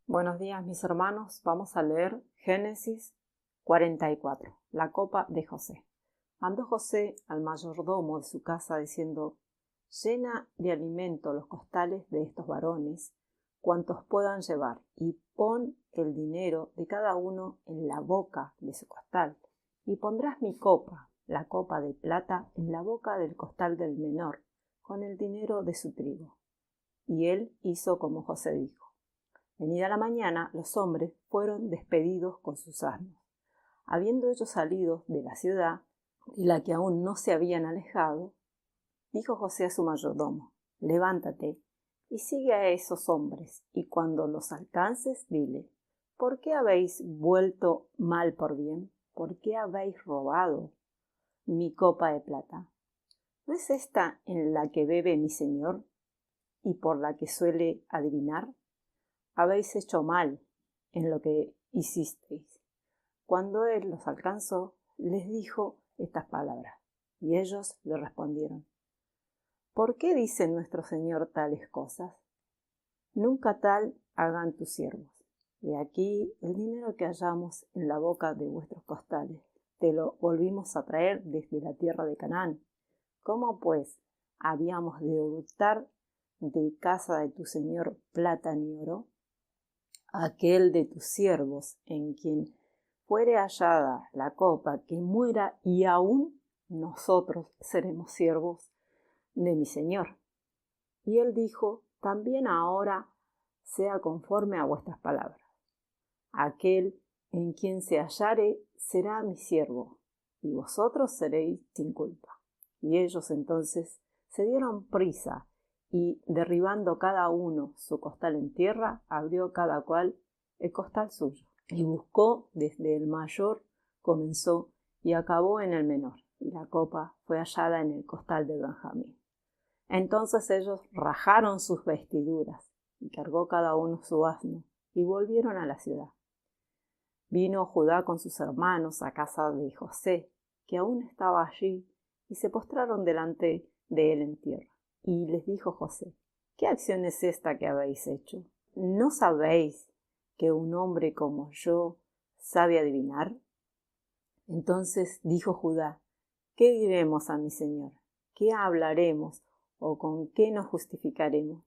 Buenos días, mis hermanos. Vamos a leer Génesis 44, la copa de José. Mandó José al mayordomo de su casa diciendo: llena de alimento los costales de estos varones, cuantos puedan llevar, y pon el dinero de cada uno en la boca de su costal, y pondrás mi copa, la copa de plata, en la boca del costal del menor, con el dinero de su trigo. Y él hizo como José dijo. Venida la mañana, los hombres fueron despedidos con sus asnos. Habiendo ellos salido de la ciudad, de la que aún no se habían alejado, dijo José a su mayordomo: levántate y sigue a esos hombres, y cuando los alcances, dile: ¿por qué habéis vuelto mal por bien? ¿Por qué habéis robado mi copa de plata? ¿No es esta en la que bebe mi señor y por la que suele adivinar? Habéis hecho mal en lo que hicisteis. Cuando él los alcanzó, les dijo estas palabras, y ellos le respondieron: ¿por qué dice nuestro señor tales cosas? Nunca tal hagan tus siervos. Y aquí el dinero que hallamos en la boca de vuestros costales, te lo volvimos a traer desde la tierra de Canaán. ¿Cómo pues habíamos de hurtar de casa de tu señor plata ni oro? Aquel de tus siervos en quien fuere hallada la copa, que muera, y aún nosotros seremos siervos de mi señor. Y él dijo: también ahora sea conforme a vuestras palabras. Aquel en quien se hallare será mi siervo, y vosotros seréis sin culpa. Y ellos entonces se dieron prisa, y derribando cada uno su costal en tierra, abrió cada cual el costal suyo, y buscó desde el mayor, comenzó y acabó en el menor, y la copa fue hallada en el costal de Benjamín. Entonces ellos rajaron sus vestiduras, y cargó cada uno su asno, y volvieron a la ciudad. Vino Judá con sus hermanos a casa de José, que aún estaba allí, y se postraron delante de él en tierra. Y les dijo José: ¿qué acción es esta que habéis hecho? ¿No sabéis que un hombre como yo sabe adivinar? Entonces dijo Judá: ¿qué diremos a mi señor? ¿Qué hablaremos o con qué nos justificaremos?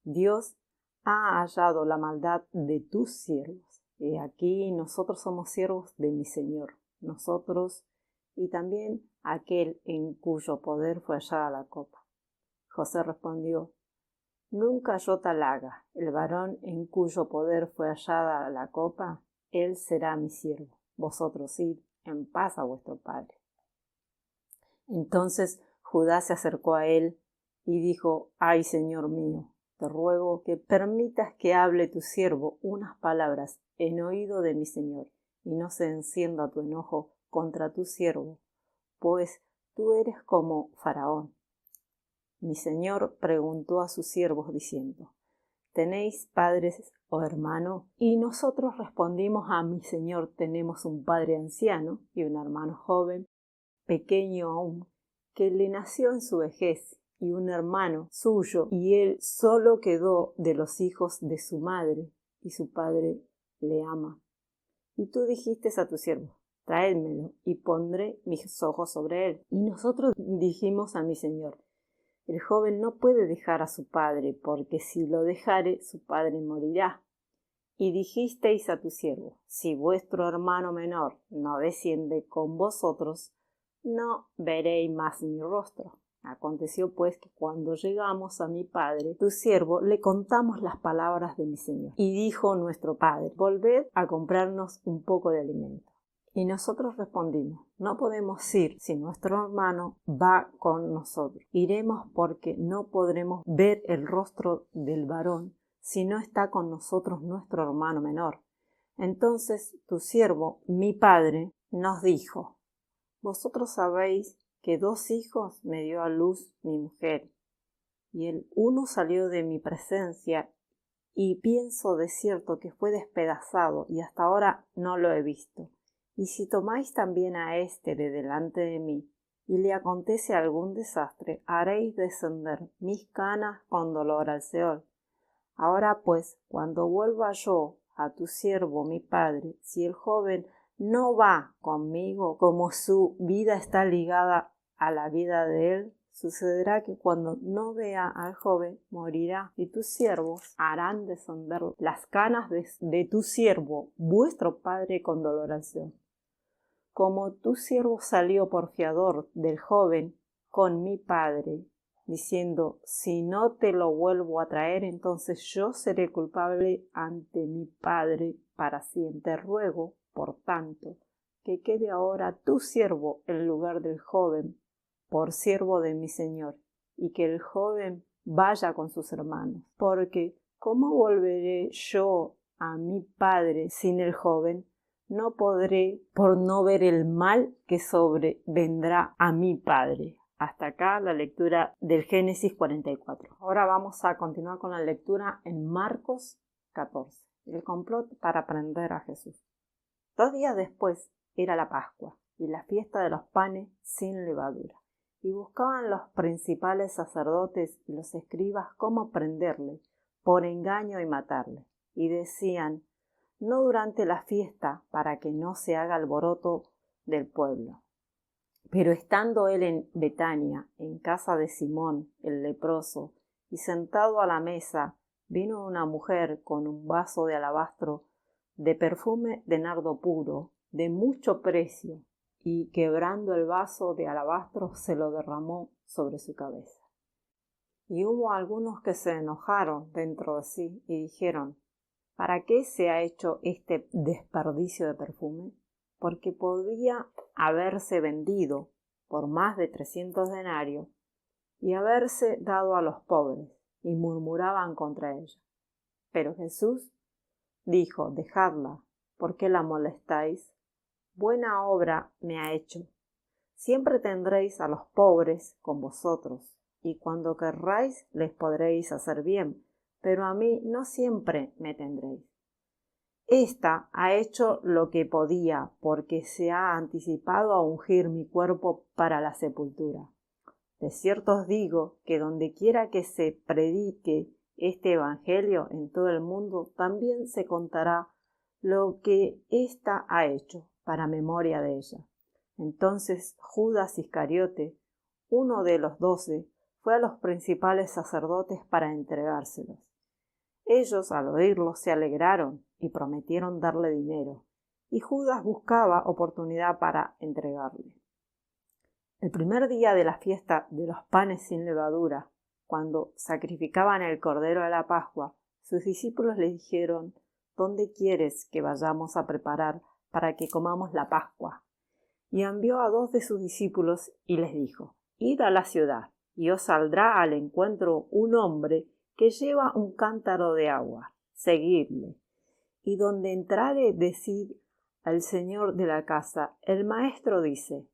Dios ha hallado la maldad de tus siervos. Y aquí nosotros somos siervos de mi señor, nosotros y también aquel en cuyo poder fue hallada la copa. José respondió: nunca yo tal haga. El varón en cuyo poder fue hallada la copa, él será mi siervo. Vosotros id en paz a vuestro padre. Entonces Judá se acercó a él y dijo: ay, señor mío, te ruego que permitas que hable tu siervo unas palabras en oído de mi señor, y no se encienda tu enojo contra tu siervo, pues tú eres como Faraón. Mi señor preguntó a sus siervos diciendo: ¿tenéis padres o hermano? Y nosotros respondimos a mi señor: tenemos un padre anciano y un hermano joven, pequeño aún, que le nació en su vejez, y un hermano suyo, y él solo quedó de los hijos de su madre, y su padre le ama. Y tú dijiste a tu siervo: traédmelo, y pondré mis ojos sobre él. Y nosotros dijimos a mi señor: el joven no puede dejar a su padre, porque si lo dejare, su padre morirá. Y dijisteis a tu siervo: si vuestro hermano menor no desciende con vosotros, no veréis más mi rostro. Aconteció pues que cuando llegamos a mi padre, tu siervo, le contamos las palabras de mi señor. Y dijo nuestro padre: volved a comprarnos un poco de alimento. Y nosotros respondimos: no podemos ir si nuestro hermano va con nosotros. Iremos porque no podremos ver el rostro del varón si no está con nosotros nuestro hermano menor. Entonces tu siervo, mi padre, nos dijo: vosotros sabéis que 2 hijos me dio a luz mi mujer, y el uno salió de mi presencia, y pienso de cierto que fue despedazado, y hasta ahora no lo he visto. Y si tomáis también a éste de delante de mí, y le acontece algún desastre, haréis descender mis canas con dolor al Seol. Ahora pues, cuando vuelva yo a tu siervo mi padre, si el joven no va conmigo, como su vida está ligada a la vida de él, sucederá que cuando no vea al joven morirá, y tus siervos harán descender las canas de tu siervo, vuestro padre, con doloración. Como tu siervo salió por fiador del joven con mi padre, diciendo, si no te lo vuelvo a traer, entonces yo seré culpable ante mi padre para siempre. Te ruego, por tanto, que quede ahora tu siervo en lugar del joven, por siervo de mi señor, y que el joven vaya con sus hermanos. Porque, ¿cómo volveré yo a mi padre sin el joven? No podré por no ver el mal que sobrevendrá a mi padre. Hasta acá la lectura del Génesis 44. Ahora vamos a continuar con la lectura en Marcos 14. El complot para prender a Jesús. 2 días después era la Pascua y la fiesta de los panes sin levadura. Y buscaban los principales sacerdotes y los escribas cómo prenderle, por engaño y matarle. Y decían, no durante la fiesta, para que no se haga alboroto del pueblo. Pero estando él en Betania, en casa de Simón el leproso, y sentado a la mesa, vino una mujer con un vaso de alabastro de perfume de nardo puro, de mucho precio, y quebrando el vaso de alabastro se lo derramó sobre su cabeza. Y hubo algunos que se enojaron dentro de sí y dijeron, ¿para qué se ha hecho este desperdicio de perfume? Porque podía haberse vendido por más de 300 denarios y haberse dado a los pobres, y murmuraban contra ella. Pero Jesús dijo, dejadla, ¿por qué la molestáis? Buena obra me ha hecho. Siempre tendréis a los pobres con vosotros, y cuando querráis les podréis hacer bien, pero a mí no siempre me tendréis. Esta ha hecho lo que podía, porque se ha anticipado a ungir mi cuerpo para la sepultura. De cierto os digo que donde quiera que se predique este evangelio en todo el mundo, también se contará lo que ésta ha hecho, para memoria de ella. Entonces Judas Iscariote, uno de los 12, fue a los principales sacerdotes para entregárselos. Ellos, al oírlo, se alegraron y prometieron darle dinero, y Judas buscaba oportunidad para entregarle. El primer día de la fiesta de los panes sin levadura, cuando sacrificaban el cordero de la Pascua, sus discípulos le dijeron, ¿dónde quieres que vayamos a preparar para que comamos la Pascua? Y envió a 2 de sus discípulos y les dijo, id a la ciudad, y os saldrá al encuentro un hombre que lleva un cántaro de agua, seguidle. Y donde entrare, decid al señor de la casa, el maestro dice,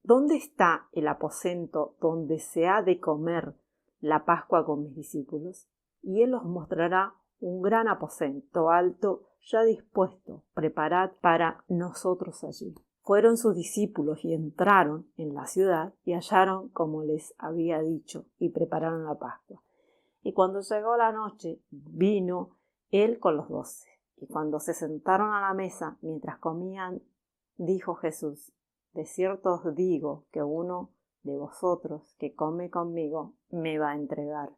¿dónde está el aposento donde se ha de comer la Pascua con mis discípulos? Y él os mostrará un gran aposento alto, ya dispuesto, preparad para nosotros allí. Fueron sus discípulos y entraron en la ciudad y hallaron como les había dicho y prepararon la Pascua. Y cuando llegó la noche, vino él con los 12. Y cuando se sentaron a la mesa, mientras comían, dijo Jesús, de cierto os digo que uno de vosotros que come conmigo me va a entregar.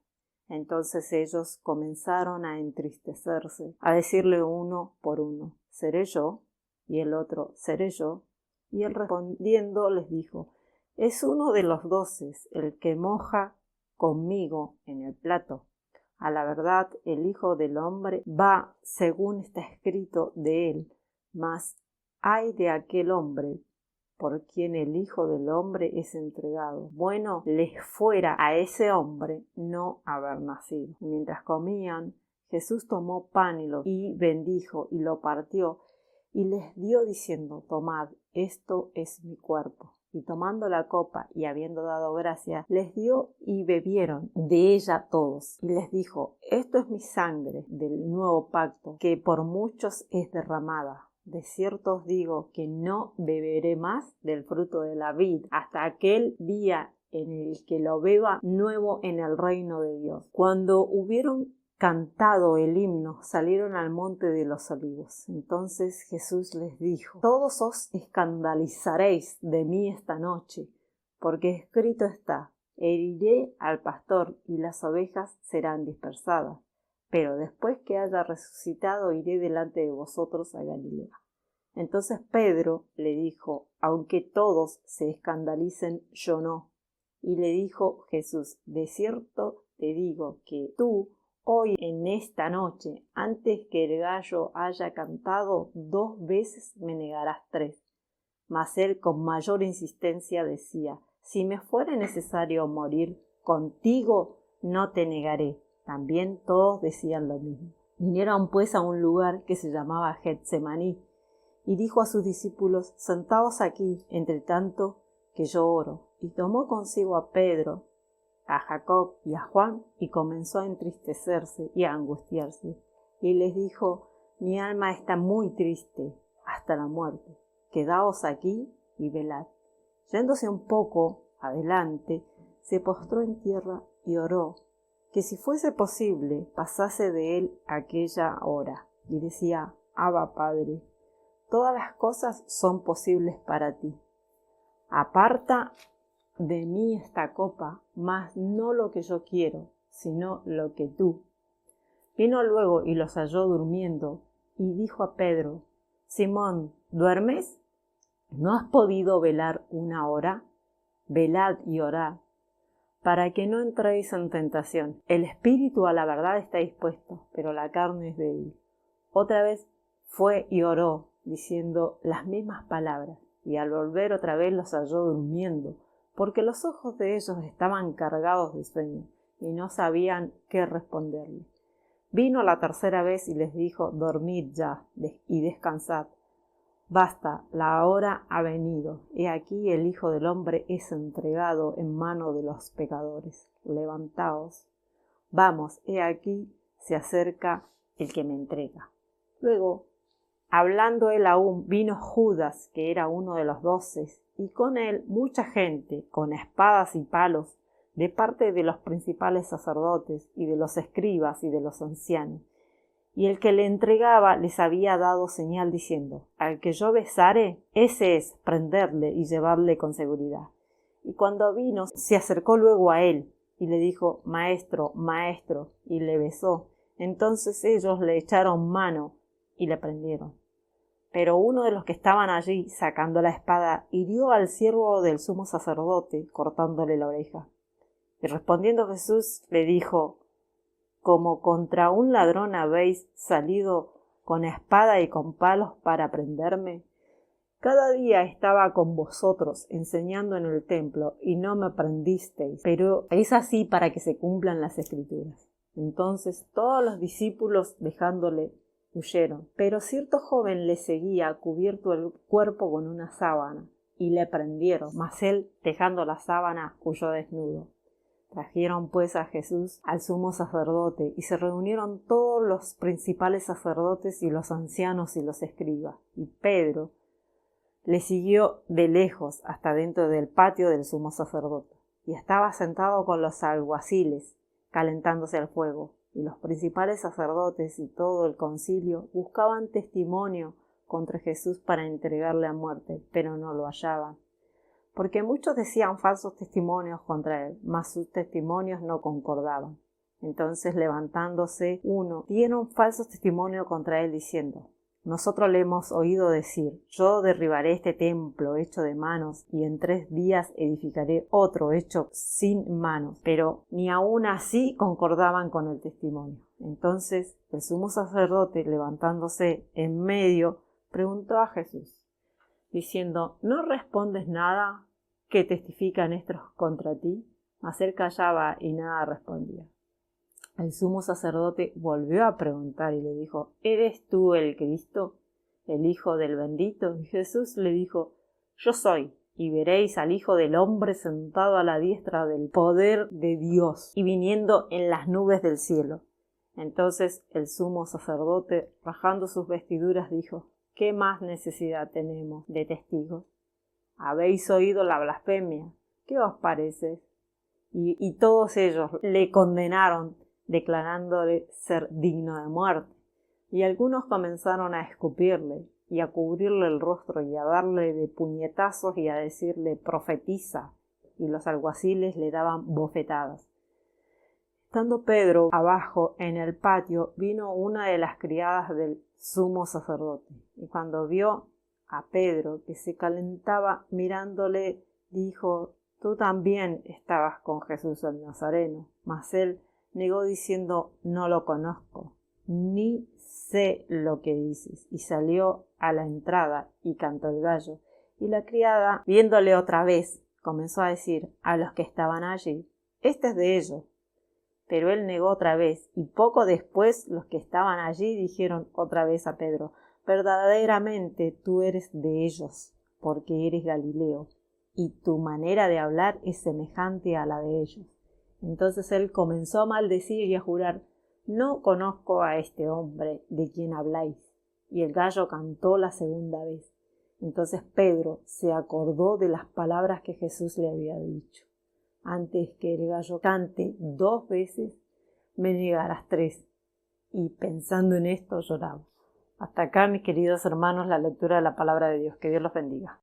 Entonces ellos comenzaron a entristecerse, a decirle uno por uno, ¿seré yo? Y el otro, ¿seré yo? Y él respondiendo les dijo, es uno de los 12, el que moja conmigo en el plato. A la verdad, el Hijo del Hombre va según está escrito de él, mas ay de aquel hombre por quien el Hijo del Hombre es entregado. Bueno les fuera a ese hombre no haber nacido. Y mientras comían, Jesús tomó pan y bendijo y lo partió y les dio diciendo, tomad, esto es mi cuerpo. Y tomando la copa y habiendo dado gracias, les dio y bebieron de ella todos. Y les dijo, esto es mi sangre del nuevo pacto, que por muchos es derramada. De cierto os digo que no beberé más del fruto de la vid hasta aquel día en el que lo beba nuevo en el reino de Dios. Cuando hubieron cantado el himno, salieron al monte de los olivos. Entonces Jesús les dijo: todos os escandalizaréis de mí esta noche, porque escrito está: heriré al pastor y las ovejas serán dispersadas. Pero después que haya resucitado, iré delante de vosotros a Galilea. Entonces Pedro le dijo: aunque todos se escandalicen, yo no. Y le dijo Jesús: de cierto te digo que tú, hoy en esta noche, antes que el gallo haya cantado, 2 veces me negarás 3. Mas él con mayor insistencia decía: si me fuera necesario morir contigo, no te negaré. También todos decían lo mismo. Vinieron pues a un lugar que se llamaba Getsemaní, y dijo a sus discípulos: sentaos aquí, entre tanto que yo oro. Y tomó consigo a Pedro, a Jacob y a Juan, y comenzó a entristecerse y a angustiarse. Y les dijo: mi alma está muy triste hasta la muerte. Quedaos aquí y velad. Yéndose un poco adelante, se postró en tierra y oró, que si fuese posible pasase de él aquella hora. Y decía: Abba, Padre, todas las cosas son posibles para ti. Aparta de mí esta copa, mas no lo que yo quiero, sino lo que tú. Vino luego y los halló durmiendo, y dijo a Pedro: Simón, ¿duermes? ¿No has podido velar 1 hora? Velad y orad, para que no entréis en tentación. El espíritu a la verdad está dispuesto, pero la carne es débil. Otra vez fue y oró, diciendo las mismas palabras, y al volver otra vez los halló durmiendo, porque los ojos de ellos estaban cargados de sueño, y no sabían qué responderle. Vino la 3ª vez y les dijo: dormid ya y descansad. Basta, la hora ha venido. He aquí el Hijo del Hombre es entregado en mano de los pecadores. Levantaos. Vamos, he aquí se acerca el que me entrega. Luego, hablando él aún, vino Judas, que era uno de los 12, y con él mucha gente, con espadas y palos, de parte de los principales sacerdotes, y de los escribas, y de los ancianos. Y el que le entregaba les había dado señal diciendo: al que yo besare, ese es, prenderle y llevarle con seguridad. Y cuando vino, se acercó luego a él, y le dijo: Maestro, maestro, y le besó. Entonces ellos le echaron mano y le prendieron. Pero uno de los que estaban allí, sacando la espada, hirió al siervo del sumo sacerdote, cortándole la oreja. Y respondiendo Jesús le dijo: como contra un ladrón habéis salido con espada y con palos para prenderme. Cada día estaba con vosotros enseñando en el templo y no me prendisteis, pero es así para que se cumplan las Escrituras. Entonces todos los discípulos, dejándole, huyeron. Pero cierto joven le seguía, cubierto el cuerpo con una sábana, y le prendieron. Mas él, dejando la sábana, huyó desnudo. Trajeron pues a Jesús al sumo sacerdote, y se reunieron todos los principales sacerdotes y los ancianos y los escribas. Y Pedro le siguió de lejos hasta dentro del patio del sumo sacerdote, y estaba sentado con los alguaciles, calentándose al fuego. Y los principales sacerdotes y todo el concilio buscaban testimonio contra Jesús para entregarle a muerte, pero no lo hallaban. Porque muchos decían falsos testimonios contra él, mas sus testimonios no concordaban. Entonces, levantándose uno, dieron falsos testimonios contra él, diciendo: nosotros le hemos oído decir: yo derribaré este templo hecho de manos, y en 3 días edificaré otro hecho sin manos. Pero ni aun así concordaban con el testimonio. Entonces el sumo sacerdote, levantándose en medio, preguntó a Jesús, diciendo: ¿no respondes nada que testifican estos contra ti? Mas él callaba y nada respondía. El sumo sacerdote volvió a preguntar y le dijo: ¿eres tú el Cristo, el Hijo del bendito? Y Jesús le dijo: yo soy, y veréis al Hijo del Hombre sentado a la diestra del poder de Dios, y viniendo en las nubes del cielo. Entonces el sumo sacerdote, rasgando sus vestiduras, dijo: ¿qué más necesidad tenemos de testigos? Habéis oído la blasfemia. ¿Qué os parece? Y todos ellos le condenaron, declarándole ser digno de muerte. Y algunos comenzaron a escupirle y a cubrirle el rostro y a darle de puñetazos y a decirle profetiza, y los alguaciles le daban bofetadas. Estando Pedro abajo en el patio, vino una de las criadas del sumo sacerdote, y cuando vio a Pedro que se calentaba mirándole, dijo: tú también estabas con Jesús el Nazareno. Mas él negó diciendo: no lo conozco, ni sé lo que dices. Y salió a la entrada y cantó el gallo. Y la criada, viéndole otra vez, comenzó a decir a los que estaban allí: este es de ellos. Pero él negó otra vez, y poco después los que estaban allí dijeron otra vez a Pedro: verdaderamente tú eres de ellos, porque eres Galileo, y tu manera de hablar es semejante a la de ellos. Entonces él comenzó a maldecir y a jurar: no conozco a este hombre de quien habláis. Y el gallo cantó la segunda vez. Entonces Pedro se acordó de las palabras que Jesús le había dicho: antes que el gallo cante 2 veces, me negarás 3. Y pensando en esto lloraba. Hasta acá, mis queridos hermanos, la lectura de la palabra de Dios. Que Dios los bendiga.